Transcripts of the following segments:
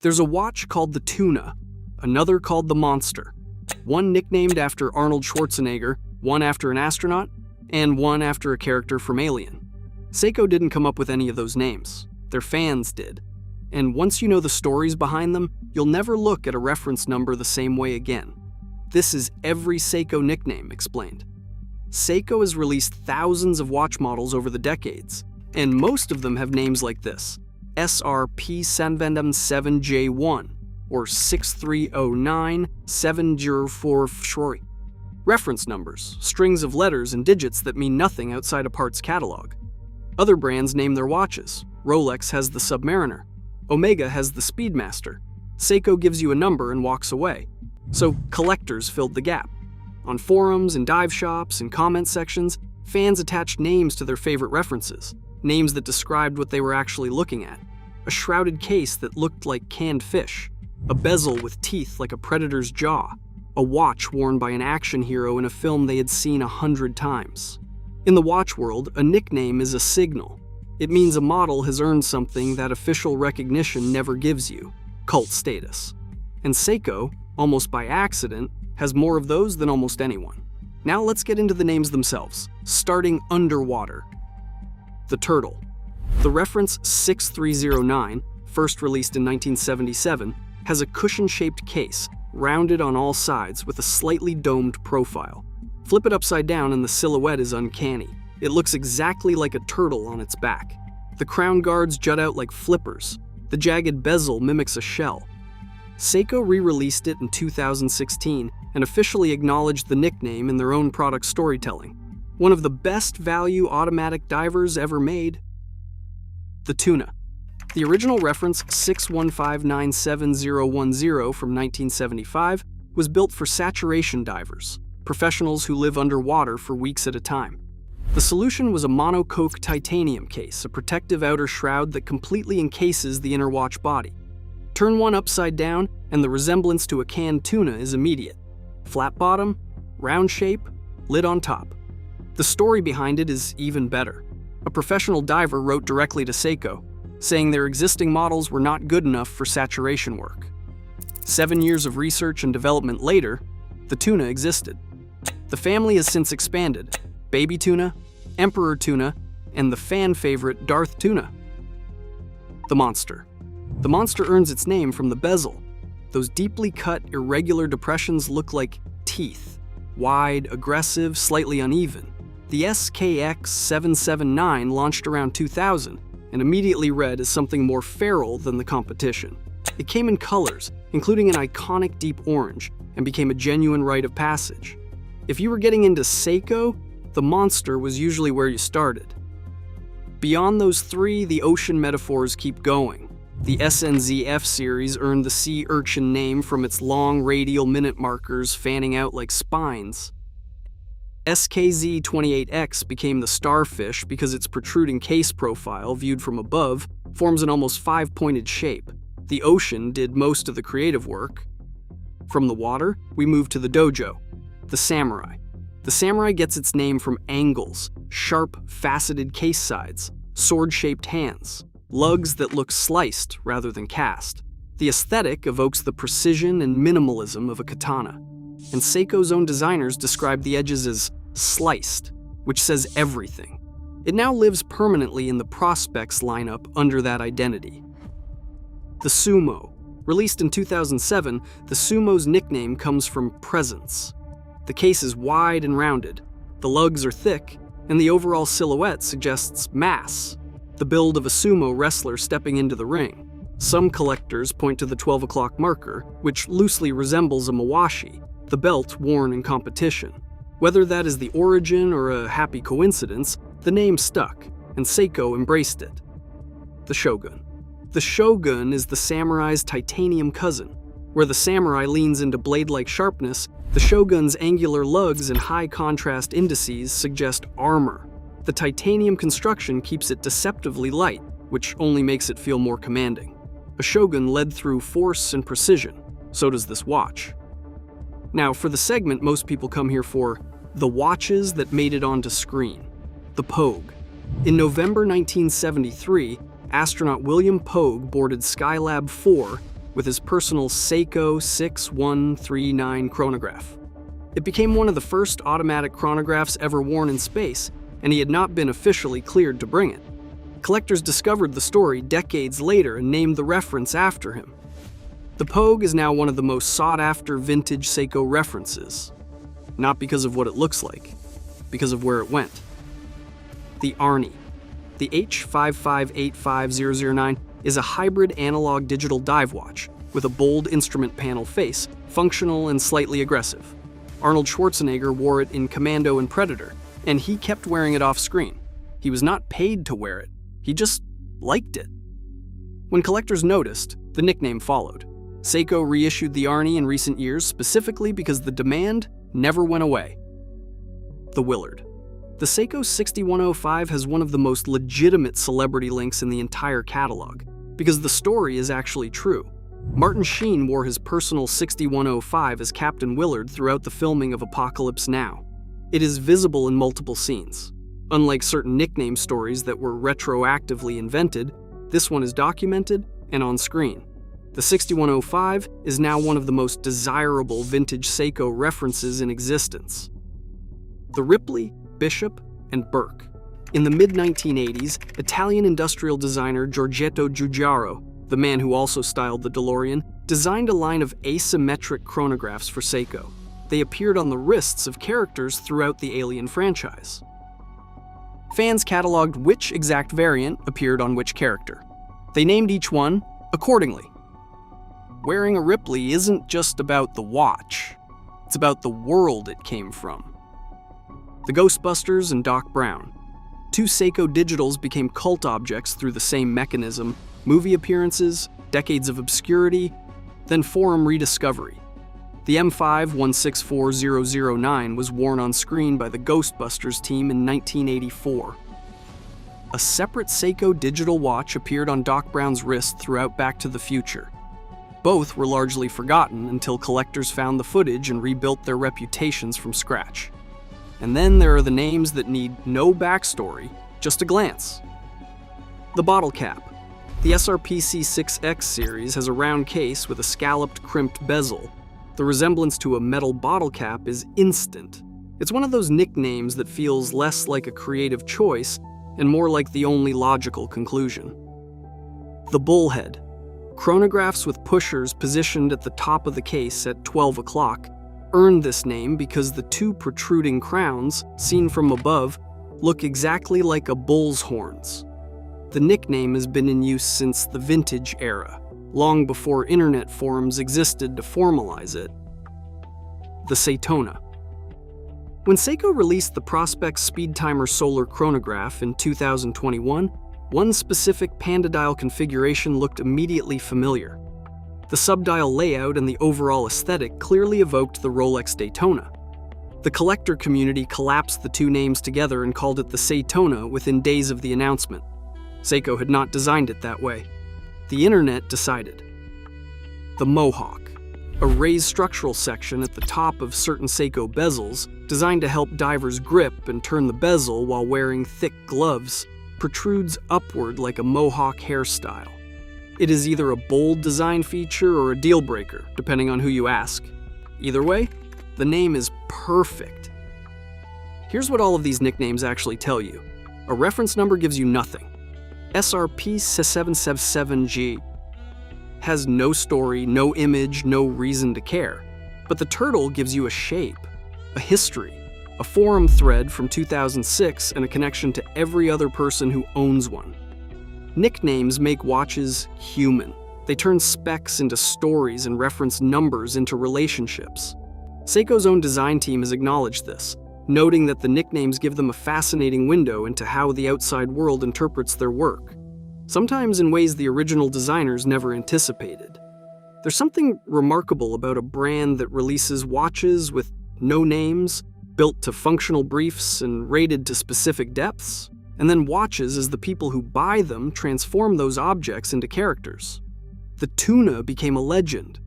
There's a watch called the Tuna, another called the Monster, one nicknamed after Arnold Schwarzenegger, one after an astronaut, and one after a character from Alien. Seiko didn't come up with any of those names. Their fans did. And once you know the stories behind them, you'll never look at a reference number the same way again. This is every Seiko nickname explained. Seiko has released thousands of watch models over the decades, and most of them have names like this: SRP 7J1 or 6309704. Reference numbers, strings of letters and digits that mean nothing outside a part's catalog. Other brands name their watches. Rolex has the Submariner. Omega has the Speedmaster. Seiko gives you a number and walks away. So collectors filled the gap. On forums and dive shops and comment sections, fans attached names to their favorite references, names that described what they were actually looking at. A shrouded case that looked like canned fish, a bezel with teeth like a predator's jaw, a watch worn by an action hero in a film they had seen 100 times. In the watch world, a nickname is a signal. It means a model has earned something that official recognition never gives you: cult status. And Seiko, almost by accident, has more of those than almost anyone. Now let's get into the names themselves, starting underwater. The Turtle. The reference 6309, first released in 1977, has a cushion-shaped case, rounded on all sides with a slightly domed profile. Flip it upside down and the silhouette is uncanny. It looks exactly like a turtle on its back. The crown guards jut out like flippers. The jagged bezel mimics a shell. Seiko re-released it in 2016 and officially acknowledged the nickname in their own product storytelling. One of the best value automatic divers ever made. The Tuna. The original reference 615971010 from 1975 was built for saturation divers, professionals who live underwater for weeks at a time. The solution was a monocoque titanium case, a protective outer shroud that completely encases the inner watch body. Turn one upside down, and the resemblance to a canned tuna is immediate. Flat bottom, round shape, lid on top. The story behind it is even better. A professional diver wrote directly to Seiko, saying their existing models were not good enough for saturation work. 7 years of research and development later, the Tuna existed. The family has since expanded: Baby Tuna, Emperor Tuna, and the fan favorite Darth Tuna. The Monster. The Monster earns its name from the bezel. Those deeply cut, irregular depressions look like teeth, wide, aggressive, slightly uneven. The SKX 779 launched around 2000 and immediately read as something more feral than the competition. It came in colors, including an iconic deep orange, and became a genuine rite of passage. If you were getting into Seiko, the Monster was usually where you started. Beyond those three, the ocean metaphors keep going. The SNZF series earned the sea urchin name from its long radial minute markers fanning out like spines. SKZ28X became the starfish because its protruding case profile, viewed from above, forms an almost five-pointed shape. The ocean did most of the creative work. From the water, we move to the dojo, the samurai. The samurai gets its name from angles, sharp, faceted case sides, sword-shaped hands, lugs that look sliced rather than cast. The aesthetic evokes the precision and minimalism of a katana. And Seiko's own designers describe the edges as sliced, which says everything. It now lives permanently in the Prospects lineup under that identity. The Sumo. Released in 2007, the Sumo's nickname comes from presence. The case is wide and rounded, the lugs are thick, and the overall silhouette suggests mass, the build of a sumo wrestler stepping into the ring. Some collectors point to the 12 o'clock marker, which loosely resembles a mawashi, the belt worn in competition. Whether that is the origin or a happy coincidence, the name stuck, and Seiko embraced it. The Shogun. The Shogun is the samurai's titanium cousin. Where the samurai leans into blade-like sharpness, the Shogun's angular lugs and high-contrast indices suggest armor. The titanium construction keeps it deceptively light, which only makes it feel more commanding. A Shogun led through force and precision. So does this watch. Now, for the segment most people come here for, the watches that made it onto screen. The Pogue. In November 1973, astronaut William Pogue boarded Skylab 4 with his personal Seiko 6139 chronograph. It became one of the first automatic chronographs ever worn in space, and he had not been officially cleared to bring it. Collectors discovered the story decades later and named the reference after him. The Pogue is now one of the most sought-after vintage Seiko references, not because of what it looks like, because of where it went. The Arnie. The H5585009 is a hybrid analog-digital dive watch with a bold instrument panel face, functional and slightly aggressive. Arnold Schwarzenegger wore it in Commando and Predator, and he kept wearing it off-screen. He was not paid to wear it, he just liked it. When collectors noticed, the nickname followed. Seiko reissued the Arnie in recent years specifically because the demand never went away. The Willard. The Seiko 6105 has one of the most legitimate celebrity links in the entire catalog, because the story is actually true. Martin Sheen wore his personal 6105 as Captain Willard throughout the filming of Apocalypse Now. It is visible in multiple scenes. Unlike certain nickname stories that were retroactively invented, this one is documented and on screen. The 6105 is now one of the most desirable vintage Seiko references in existence. The Ripley, Bishop, and Burke. In the mid-1980s, Italian industrial designer Giorgetto Giugiaro, the man who also styled the DeLorean, designed a line of asymmetric chronographs for Seiko. They appeared on the wrists of characters throughout the Alien franchise. Fans cataloged which exact variant appeared on which character. They named each one accordingly. Wearing a Ripley isn't just about the watch, it's about the world it came from. The Ghostbusters and Doc Brown. Two Seiko digitals became cult objects through the same mechanism: movie appearances, decades of obscurity, then forum rediscovery. The M5-164009 was worn on screen by the Ghostbusters team in 1984. A separate Seiko digital watch appeared on Doc Brown's wrist throughout Back to the Future. Both were largely forgotten until collectors found the footage and rebuilt their reputations from scratch. And then there are the names that need no backstory, just a glance. The bottle cap. The SRPC6X series has a round case with a scalloped, crimped bezel. The resemblance to a metal bottle cap is instant. It's one of those nicknames that feels less like a creative choice and more like the only logical conclusion. The bullhead. Chronographs with pushers positioned at the top of the case at 12 o'clock earned this name because the two protruding crowns, seen from above, look exactly like a bull's horns. The nickname has been in use since the vintage era, long before internet forums existed to formalize it. The Tuna. When Seiko released the Prospex Speed Timer Solar Chronograph in 2021, one specific panda-dial configuration looked immediately familiar. The subdial layout and the overall aesthetic clearly evoked the Rolex Daytona. The collector community collapsed the two names together and called it the Seitona within days of the announcement. Seiko had not designed it that way. The internet decided. The Mohawk, a raised structural section at the top of certain Seiko bezels, designed to help divers grip and turn the bezel while wearing thick gloves, protrudes upward like a Mohawk hairstyle. It is either a bold design feature or a deal breaker, depending on who you ask. Either way, the name is perfect. Here's what all of these nicknames actually tell you. A reference number gives you nothing. SRP-777G has no story, no image, no reason to care. But the turtle gives you a shape, a history, a forum thread from 2006, and a connection to every other person who owns one. Nicknames make watches human. They turn specs into stories and reference numbers into relationships. Seiko's own design team has acknowledged this, noting that the nicknames give them a fascinating window into how the outside world interprets their work, sometimes in ways the original designers never anticipated. There's something remarkable about a brand that releases watches with no names, built to functional briefs and rated to specific depths, and then watches as the people who buy them transform those objects into characters. The Tuna became a legend.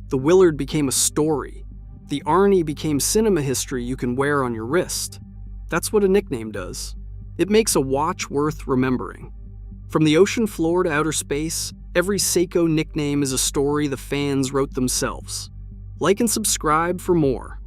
The Willard became a story. The Arnie became cinema history you can wear on your wrist. That's what a nickname does. It makes a watch worth remembering. From the ocean floor to outer space, Every Seiko nickname is a story the fans wrote themselves. Like and subscribe for more.